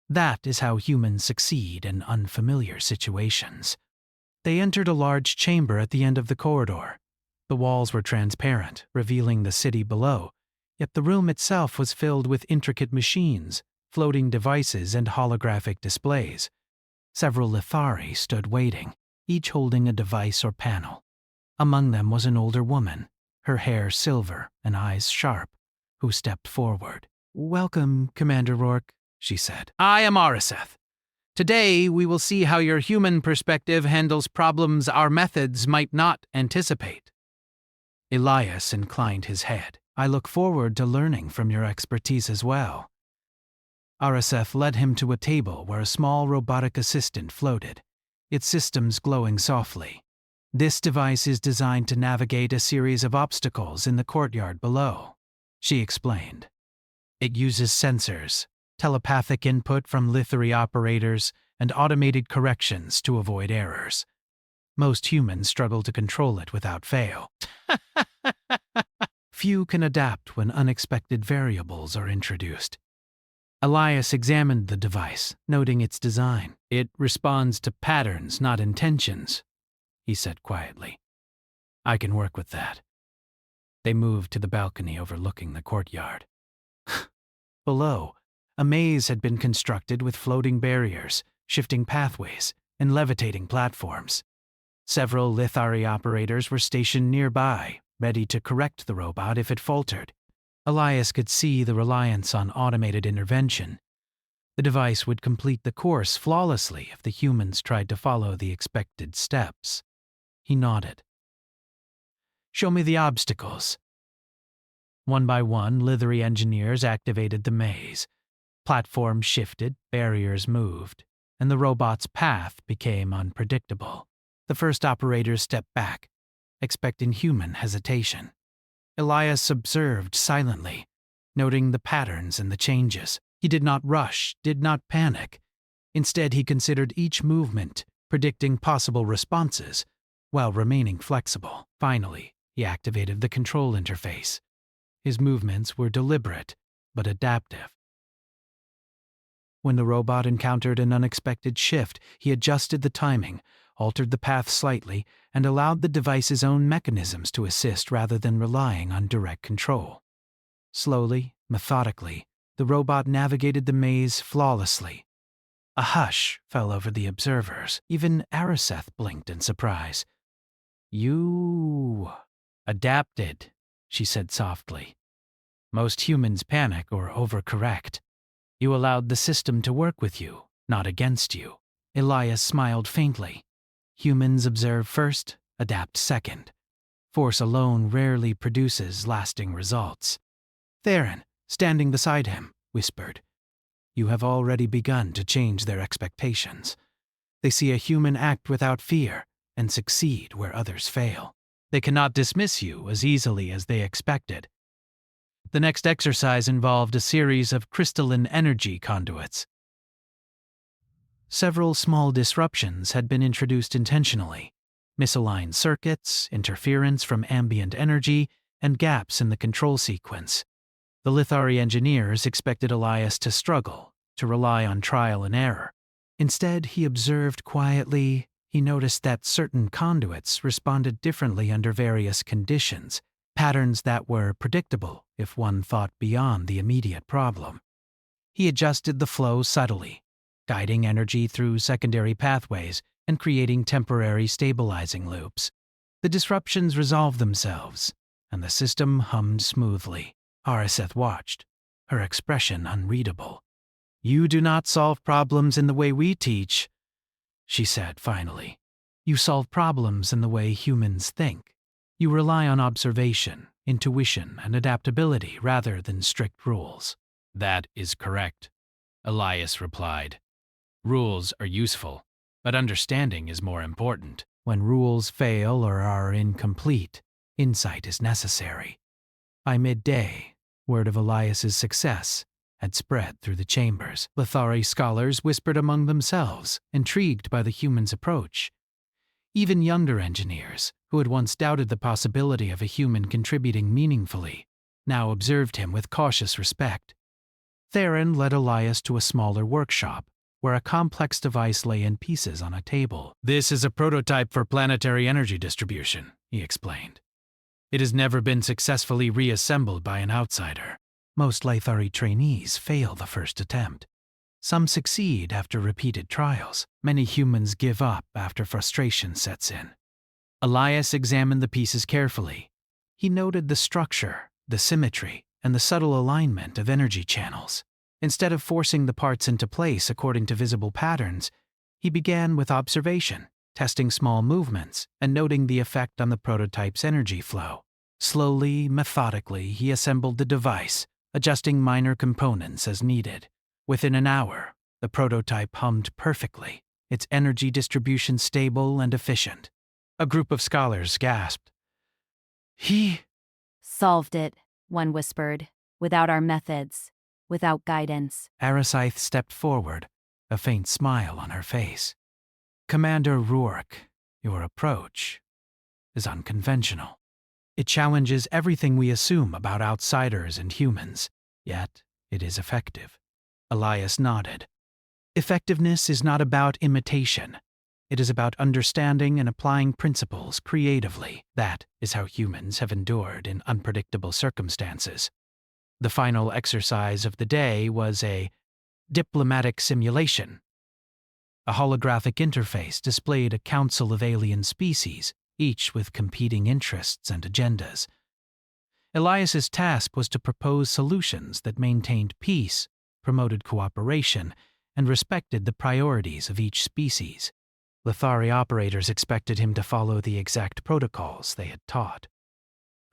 That is how humans succeed in unfamiliar situations." They entered a large chamber at the end of the corridor. The walls were transparent, revealing the city below, yet the room itself was filled with intricate machines, floating devices, and holographic displays. Several Lithari stood waiting, each holding a device or panel. Among them was an older woman, her hair silver and eyes sharp, who stepped forward. "Welcome, Commander Rourke," she said. "I am Ariseth. Today we will see how your human perspective handles problems our methods might not anticipate." Elias inclined his head. "I look forward to learning from your expertise as well." Ariseth led him to a table where a small robotic assistant floated, its systems glowing softly. "This device is designed to navigate a series of obstacles in the courtyard below," she explained. "It uses sensors, telepathic input from Lithari operators, and automated corrections to avoid errors. Most humans struggle to control it without fail. Few can adapt when unexpected variables are introduced." Elias examined the device, noting its design. "It responds to patterns, not intentions," he said quietly. I can work with that. They moved to the balcony overlooking the courtyard. Below, a maze had been constructed with floating barriers, shifting pathways, and levitating platforms. Several Lithari operators were stationed nearby, ready to correct the robot if it faltered. Elias could see the reliance on automated intervention. The device would complete the course flawlessly if the humans tried to follow the expected steps. He nodded. Show me the obstacles. One by one, Lithery engineers activated the maze. Platforms shifted, barriers moved, and the robot's path became unpredictable. The first operators stepped back, expecting human hesitation. Elias observed silently, noting the patterns and the changes. He did not rush, did not panic. Instead, he considered each movement, predicting possible responses, while remaining flexible. Finally, he activated the control interface. His movements were deliberate, but adaptive. When the robot encountered an unexpected shift, he adjusted the timing, altered the path slightly, and allowed the device's own mechanisms to assist rather than relying on direct control. Slowly, methodically, the robot navigated the maze flawlessly. A hush fell over the observers. Even Ariseth blinked in surprise. "You adapted," she said softly. "Most humans panic or overcorrect. You allowed the system to work with you, not against you." Elias smiled faintly. Humans observe first, adapt second. Force alone rarely produces lasting results. Theron, standing beside him, whispered, "You have already begun to change their expectations. They see a human act without fear and succeed where others fail. They cannot dismiss you as easily as they expected." The next exercise involved a series of crystalline energy conduits. Several small disruptions had been introduced intentionally: misaligned circuits, interference from ambient energy, and gaps in the control sequence. The Lithari engineers expected Elias to struggle, to rely on trial and error. Instead, he observed quietly. He noticed that certain conduits responded differently under various conditions, patterns that were predictable if one thought beyond the immediate problem. He adjusted the flow subtly, guiding energy through secondary pathways and creating temporary stabilizing loops. The disruptions resolved themselves, and the system hummed smoothly. Ariseth watched, her expression unreadable. "You do not solve problems in the way we teach," she said finally. "You solve problems in the way humans think. You rely on observation, intuition, and adaptability rather than strict rules." "That is correct," Elias replied. "Rules are useful, but understanding is more important." When rules fail or are incomplete, insight is necessary. By midday, word of Elias's success had spread through the chambers. Lithari scholars whispered among themselves, intrigued by the human's approach. Even younger engineers, who had once doubted the possibility of a human contributing meaningfully, now observed him with cautious respect. Theron led Elias to a smaller workshop, where a complex device lay in pieces on a table. "This is a prototype for planetary energy distribution," he explained. "It has never been successfully reassembled by an outsider. Most Lithari trainees fail the first attempt. Some succeed after repeated trials. Many humans give up after frustration sets in." Elias examined the pieces carefully. He noted the structure, the symmetry, and the subtle alignment of energy channels. Instead of forcing the parts into place according to visible patterns, he began with observation, testing small movements and noting the effect on the prototype's energy flow. Slowly, methodically, he assembled the device, adjusting minor components as needed. Within an hour, the prototype hummed perfectly, its energy distribution stable and efficient. A group of scholars gasped. "He Solved it," one whispered. "Without our methods. Without guidance." Ariseth stepped forward, a faint smile on her face. "Commander Rourke, your approach is unconventional. It challenges everything we assume about outsiders and humans, yet it is effective." Elias nodded. "Effectiveness is not about imitation. It is about understanding and applying principles creatively. That is how humans have endured in unpredictable circumstances. The final exercise of the day was a diplomatic simulation. A holographic interface displayed a council of alien species, each with competing interests and agendas. Elias's task was to propose solutions that maintained peace, promoted cooperation, and respected the priorities of each species. Lithari operators expected him to follow the exact protocols they had taught.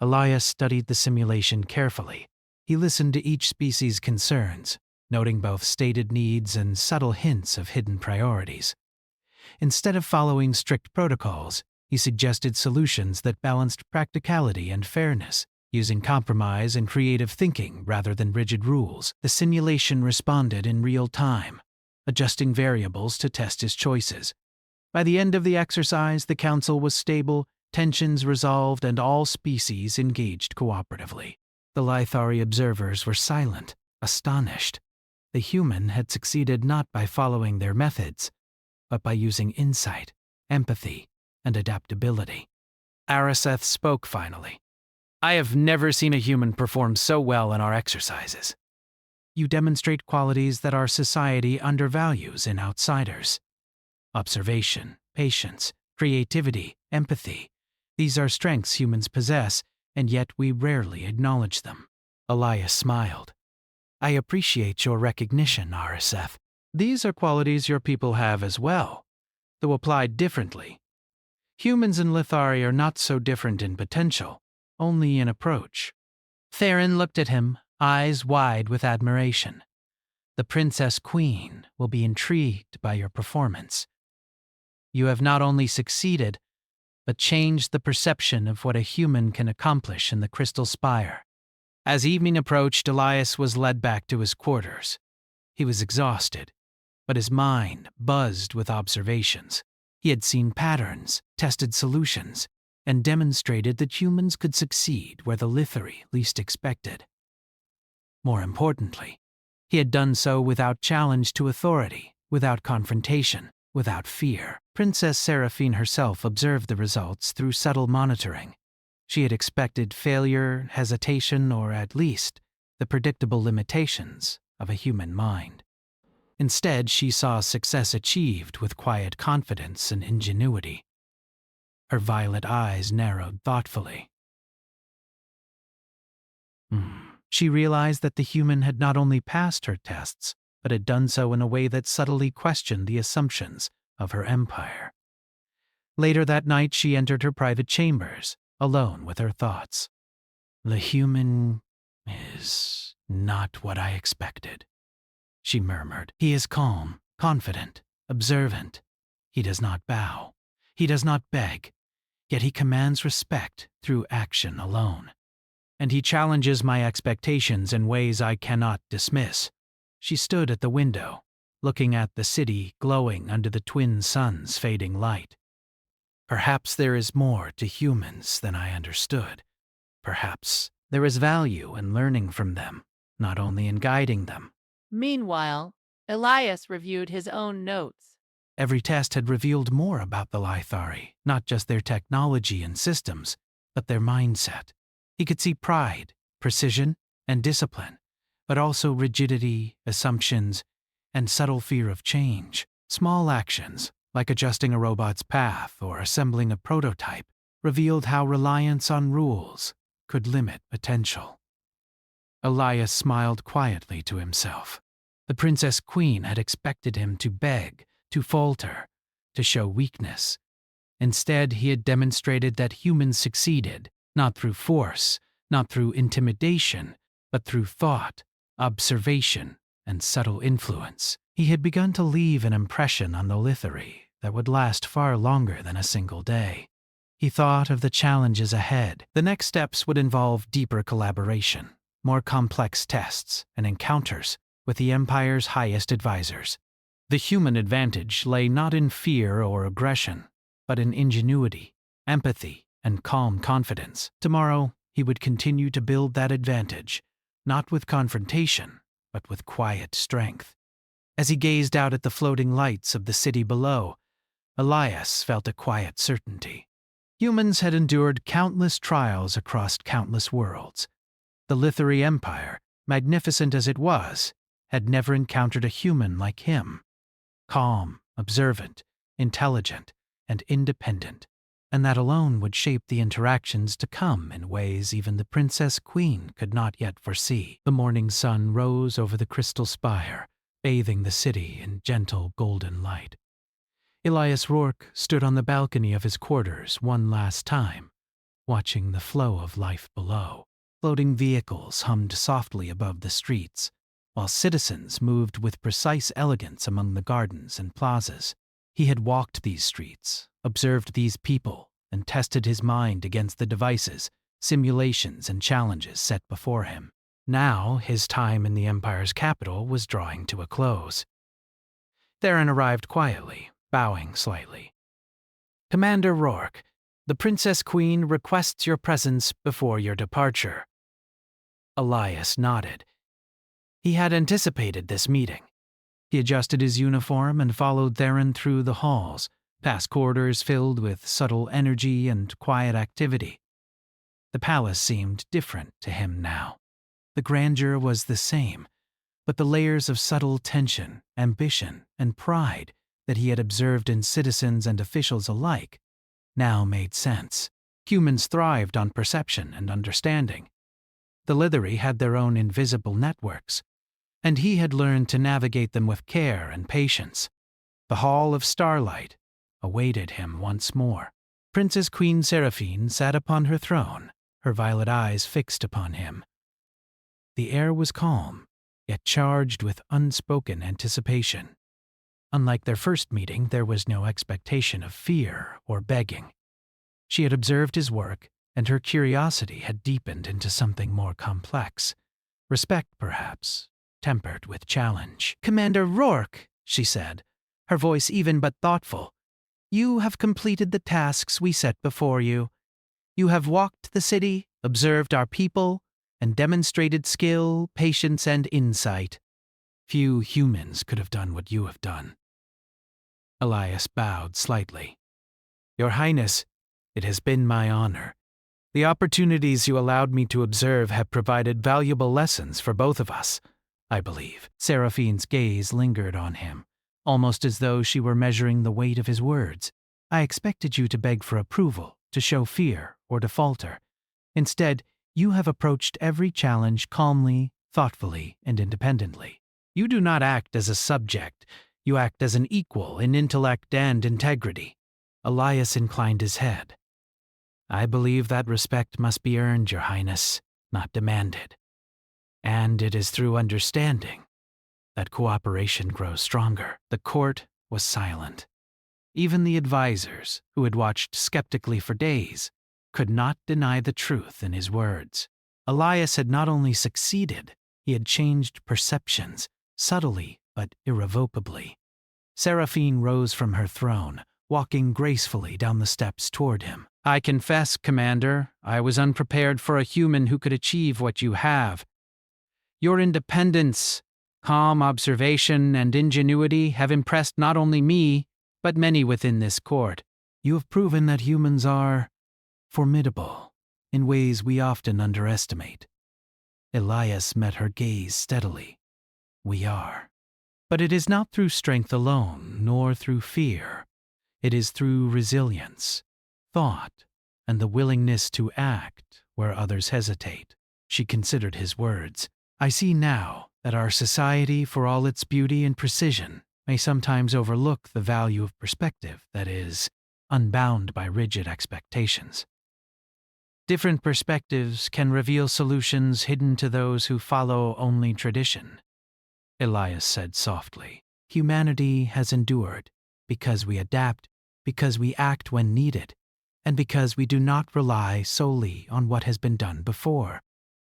Elias studied the simulation carefully. He listened to each species' concerns, noting both stated needs and subtle hints of hidden priorities. Instead of following strict protocols, he suggested solutions that balanced practicality and fairness, using compromise and creative thinking rather than rigid rules. The simulation responded in real time, adjusting variables to test his choices. By the end of the exercise, the council was stable, tensions resolved, and all species engaged cooperatively. The Lithari observers were silent, astonished. The human had succeeded not by following their methods, but by using insight, empathy, and adaptability. Ariseth spoke finally. "I have never seen a human perform so well in our exercises. You demonstrate qualities that our society undervalues in outsiders. Observation, patience, creativity, empathy. These are strengths humans possess, and yet we rarely acknowledge them." Elias smiled. "I appreciate your recognition, Ariseth. These are qualities your people have as well, though applied differently. Humans and Lithari are not so different in potential, only in approach." Theron looked at him, eyes wide with admiration. "The Princess Queen will be intrigued by your performance. You have not only succeeded, but changed the perception of what a human can accomplish in the Crystal Spire." As evening approached, Elias was led back to his quarters. He was exhausted, but his mind buzzed with observations. He had seen patterns, tested solutions, and demonstrated that humans could succeed where the Lithari least expected. More importantly, he had done so without challenge to authority, without confrontation, without fear. Princess Seraphine herself observed the results through subtle monitoring. She had expected failure, hesitation, or at least the predictable limitations of a human mind. Instead, she saw success achieved with quiet confidence and ingenuity. Her violet eyes narrowed thoughtfully. She realized that the human had not only passed her tests, but had done so in a way that subtly questioned the assumptions of her empire. Later that night, she entered her private chambers, alone with her thoughts. "The human is not what I expected," she murmured. "He is calm, confident, observant. He does not bow. He does not beg. Yet he commands respect through action alone. And he challenges my expectations in ways I cannot dismiss." She stood at the window, looking at the city glowing under the twin suns' fading light. "Perhaps there is more to humans than I understood. Perhaps there is value in learning from them, not only in guiding them." Meanwhile, Elias reviewed his own notes. Every test had revealed more about the Lithari, not just their technology and systems, but their mindset. He could see pride, precision, and discipline, but also rigidity, assumptions, and subtle fear of change. Small actions, like adjusting a robot's path or assembling a prototype, revealed how reliance on rules could limit potential. Elias smiled quietly to himself. The Princess Queen had expected him to beg, to falter, to show weakness. Instead, he had demonstrated that humans succeeded, not through force, not through intimidation, but through thought, observation, and subtle influence. He had begun to leave an impression on the Lithari that would last far longer than a single day. He thought of the challenges ahead. The next steps would involve deeper collaboration, more complex tests, and encounters with the Empire's highest advisors. The human advantage lay not in fear or aggression, but in ingenuity, empathy, and calm confidence. Tomorrow, he would continue to build that advantage, not with confrontation, but with quiet strength. As he gazed out at the floating lights of the city below, Elias felt a quiet certainty. Humans had endured countless trials across countless worlds. The Lithari Empire, magnificent as it was, had never encountered a human like him. Calm, observant, intelligent, and independent. And that alone would shape the interactions to come in ways even the Princess Queen could not yet foresee. The morning sun rose over the crystal spire, bathing the city in gentle golden light. Elias Rourke stood on the balcony of his quarters one last time, watching the flow of life below. Floating vehicles hummed softly above the streets, while citizens moved with precise elegance among the gardens and plazas. He had walked these streets, observed these people, and tested his mind against the devices, simulations, and challenges set before him. Now his time in the Empire's capital was drawing to a close. Theron arrived quietly, bowing slightly. "Commander Rourke, the Princess Queen requests your presence before your departure." Elias nodded. He had anticipated this meeting. He adjusted his uniform and followed Theron through the halls, past corridors filled with subtle energy and quiet activity. The palace seemed different to him now. The grandeur was the same, but the layers of subtle tension, ambition, and pride that he had observed in citizens and officials alike now made sense. Humans thrived on perception and understanding. The Lithari had their own invisible networks, and he had learned to navigate them with care and patience. The Hall of Starlight awaited him once more. Princess Queen Seraphine sat upon her throne, her violet eyes fixed upon him. The air was calm, yet charged with unspoken anticipation. Unlike their first meeting, there was no expectation of fear or begging. She had observed his work, and her curiosity had deepened into something more complex. Respect, perhaps, tempered with challenge. "Commander Rourke," she said, her voice even but thoughtful, "you have completed the tasks we set before you. You have walked the city, observed our people, and demonstrated skill, patience, and insight. Few humans could have done what you have done." Elias bowed slightly. "Your Highness, it has been my honor. The opportunities you allowed me to observe have provided valuable lessons for both of us, I believe." Seraphine's gaze lingered on him, almost as though she were measuring the weight of his words. "I expected you to beg for approval, to show fear, or to falter. Instead, you have approached every challenge calmly, thoughtfully, and independently. You do not act as a subject, you act as an equal in intellect and integrity." Elias inclined his head. "I believe that respect must be earned, Your Highness, not demanded. And it is through understanding that cooperation grows stronger." The court was silent. Even the advisors, who had watched skeptically for days, could not deny the truth in his words. Elias had not only succeeded, he had changed perceptions, subtly but irrevocably. Seraphine rose from her throne, walking gracefully down the steps toward him. "I confess, Commander, I was unprepared for a human who could achieve what you have. Your independence, calm observation, and ingenuity have impressed not only me, but many within this court. You have proven that humans are formidable in ways we often underestimate." Elias met her gaze steadily. "We are. But it is not through strength alone, nor through fear. It is through resilience, thought, and the willingness to act where others hesitate." She considered his words. "I see now that our society, for all its beauty and precision, may sometimes overlook the value of perspective that is unbound by rigid expectations. Different perspectives can reveal solutions hidden to those who follow only tradition." Elias said softly. "Humanity has endured because we adapt, because we act when needed, and because we do not rely solely on what has been done before."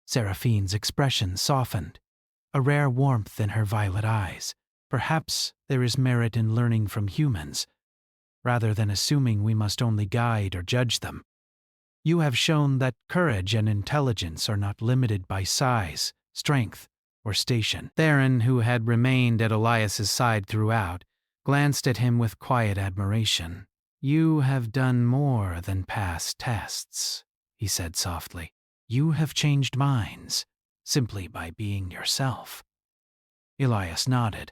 Seraphine's expression softened, a rare warmth in her violet eyes. "Perhaps there is merit in learning from humans, rather than assuming we must only guide or judge them. You have shown that courage and intelligence are not limited by size, strength, or station." Theron, who had remained at Elias's side throughout, glanced at him with quiet admiration. "You have done more than pass tests," he said softly. "You have changed minds, simply by being yourself." Elias nodded.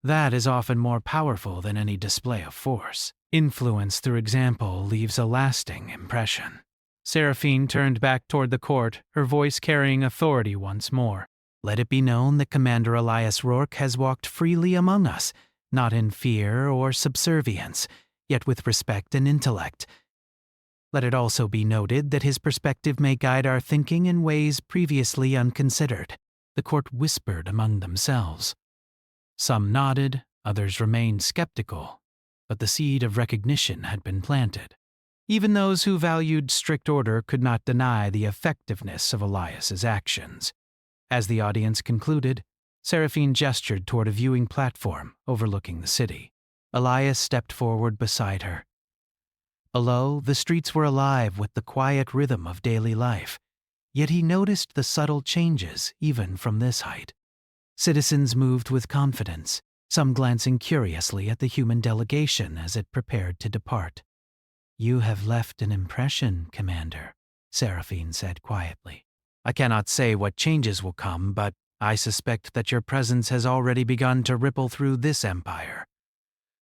"That is often more powerful than any display of force. Influence through example leaves a lasting impression." Seraphine turned back toward the court, her voice carrying authority once more. "Let it be known that Commander Elias Rourke has walked freely among us, not in fear or subservience, yet with respect and intellect. Let it also be noted that his perspective may guide our thinking in ways previously unconsidered." The court whispered among themselves. Some nodded, others remained skeptical, but the seed of recognition had been planted. Even those who valued strict order could not deny the effectiveness of Elias's actions. As the audience concluded, Seraphine gestured toward a viewing platform overlooking the city. Elias stepped forward beside her. Below, the streets were alive with the quiet rhythm of daily life, yet he noticed the subtle changes even from this height. Citizens moved with confidence, some glancing curiously at the human delegation as it prepared to depart. "You have left an impression, Commander," Seraphine said quietly. "I cannot say what changes will come, but I suspect that your presence has already begun to ripple through this empire.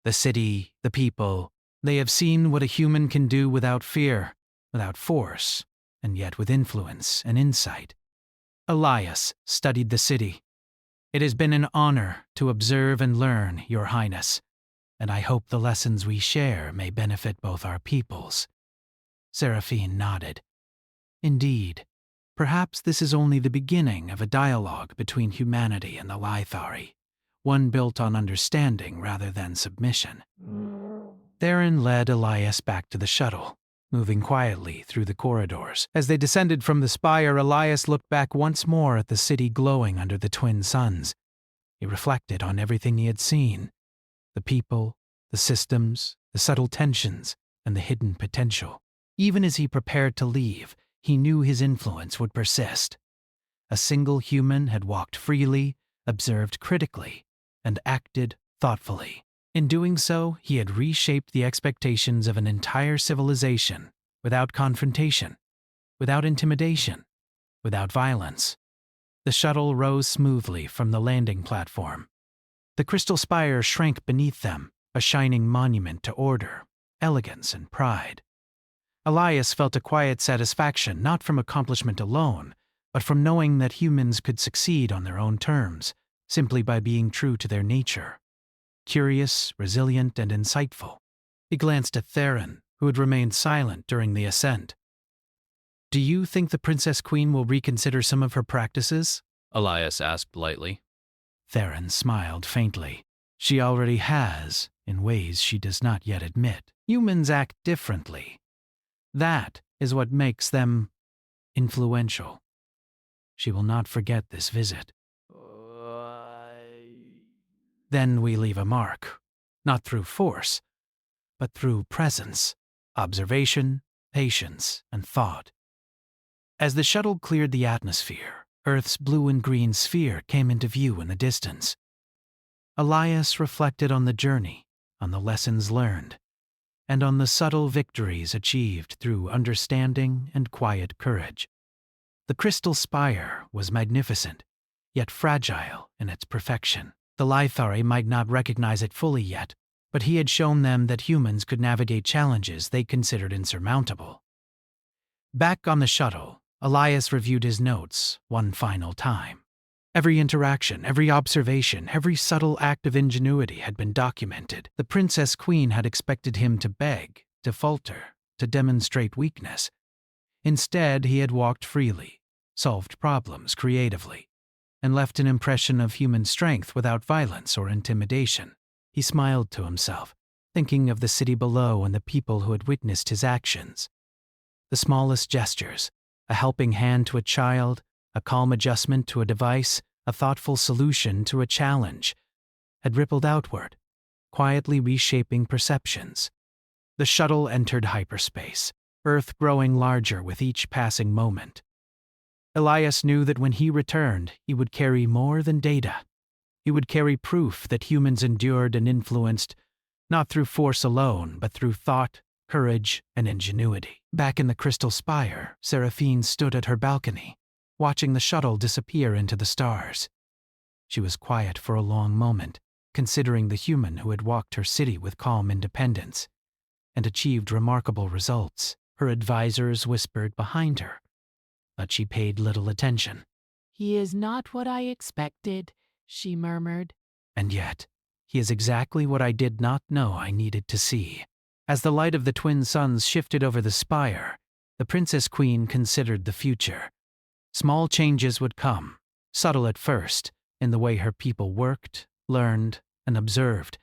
The city, the people, they have seen what a human can do without fear, without force, and yet with influence and insight." Elias studied the city. "It has been an honor to observe and learn, Your Highness, and I hope the lessons we share may benefit both our peoples." Seraphine nodded. "Indeed, perhaps this is only the beginning of a dialogue between humanity and the Lithari, one built on understanding rather than submission." Theron led Elias back to the shuttle, moving quietly through the corridors. As they descended from the spire, Elias looked back once more at the city glowing under the twin suns. He reflected on everything he had seen: the people, the systems, the subtle tensions, and the hidden potential. Even as he prepared to leave, he knew his influence would persist. A single human had walked freely, observed critically, and acted thoughtfully. In doing so, he had reshaped the expectations of an entire civilization, without confrontation, without intimidation, without violence. The shuttle rose smoothly from the landing platform. The crystal spire shrank beneath them, a shining monument to order, elegance, and pride. Elias felt a quiet satisfaction not from accomplishment alone, but from knowing that humans could succeed on their own terms, simply by being true to their nature. Curious, resilient, and insightful. He glanced at Theron, who had remained silent during the ascent. "Do you think the Princess Queen will reconsider some of her practices?" Elias asked lightly. Theron smiled faintly. "She already has, in ways she does not yet admit. Humans act differently. That is what makes them influential. She will not forget this visit. Then we leave a mark, not through force, but through presence, observation, patience, and thought." As the shuttle cleared the atmosphere, Earth's blue and green sphere came into view in the distance. Elias reflected on the journey, on the lessons learned, and on the subtle victories achieved through understanding and quiet courage. The crystal spire was magnificent, yet fragile in its perfection. The Lithari might not recognize it fully yet, but he had shown them that humans could navigate challenges they considered insurmountable. Back on the shuttle, Elias reviewed his notes one final time. Every interaction, every observation, every subtle act of ingenuity had been documented. The Princess Queen had expected him to beg, to falter, to demonstrate weakness. Instead, he had walked freely, solved problems creatively, and left an impression of human strength without violence or intimidation. He smiled to himself, thinking of the city below and the people who had witnessed his actions. The smallest gestures, a helping hand to a child, a calm adjustment to a device, a thoughtful solution to a challenge, had rippled outward, quietly reshaping perceptions. The shuttle entered hyperspace, Earth growing larger with each passing moment. Elias knew that when he returned, he would carry more than data. He would carry proof that humans endured and influenced, not through force alone, but through thought, courage, and ingenuity. Back in the Crystal Spire, Seraphine stood at her balcony, watching the shuttle disappear into the stars. She was quiet for a long moment, considering the human who had walked her city with calm independence and achieved remarkable results. Her advisors whispered behind her, but she paid little attention. "He is not what I expected," she murmured. And yet, he is exactly what I did not know I needed to see. As the light of the twin suns shifted over the spire, the Princess Queen considered the future. Small changes would come, subtle at first, in the way her people worked, learned, and observed.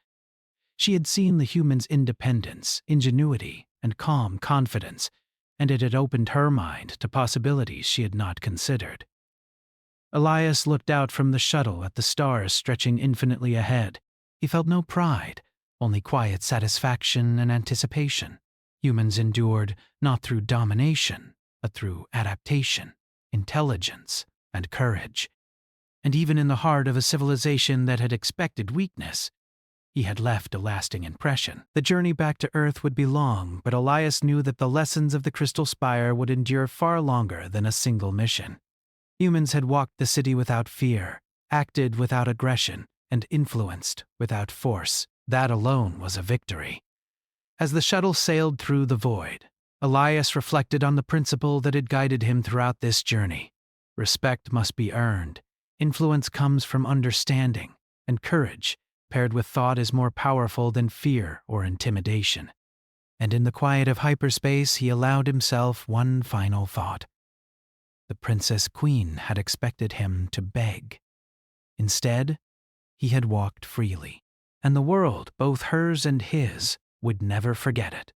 She had seen the humans' independence, ingenuity, and calm confidence, and it had opened her mind to possibilities she had not considered. Elias looked out from the shuttle at the stars stretching infinitely ahead. He felt no pride, only quiet satisfaction and anticipation. Humans endured not through domination, but through adaptation, intelligence, and courage. And even in the heart of a civilization that had expected weakness, he had left a lasting impression. The journey back to Earth would be long, but Elias knew that the lessons of the Crystal Spire would endure far longer than a single mission. Humans had walked the city without fear, acted without aggression, and influenced without force. That alone was a victory. As the shuttle sailed through the void, Elias reflected on the principle that had guided him throughout this journey. Respect must be earned. Influence comes from understanding, and courage, paired with thought, is more powerful than fear or intimidation. And in the quiet of hyperspace, he allowed himself one final thought. The Princess Queen had expected him to beg. Instead, he had walked freely, and the world, both hers and his, would never forget it.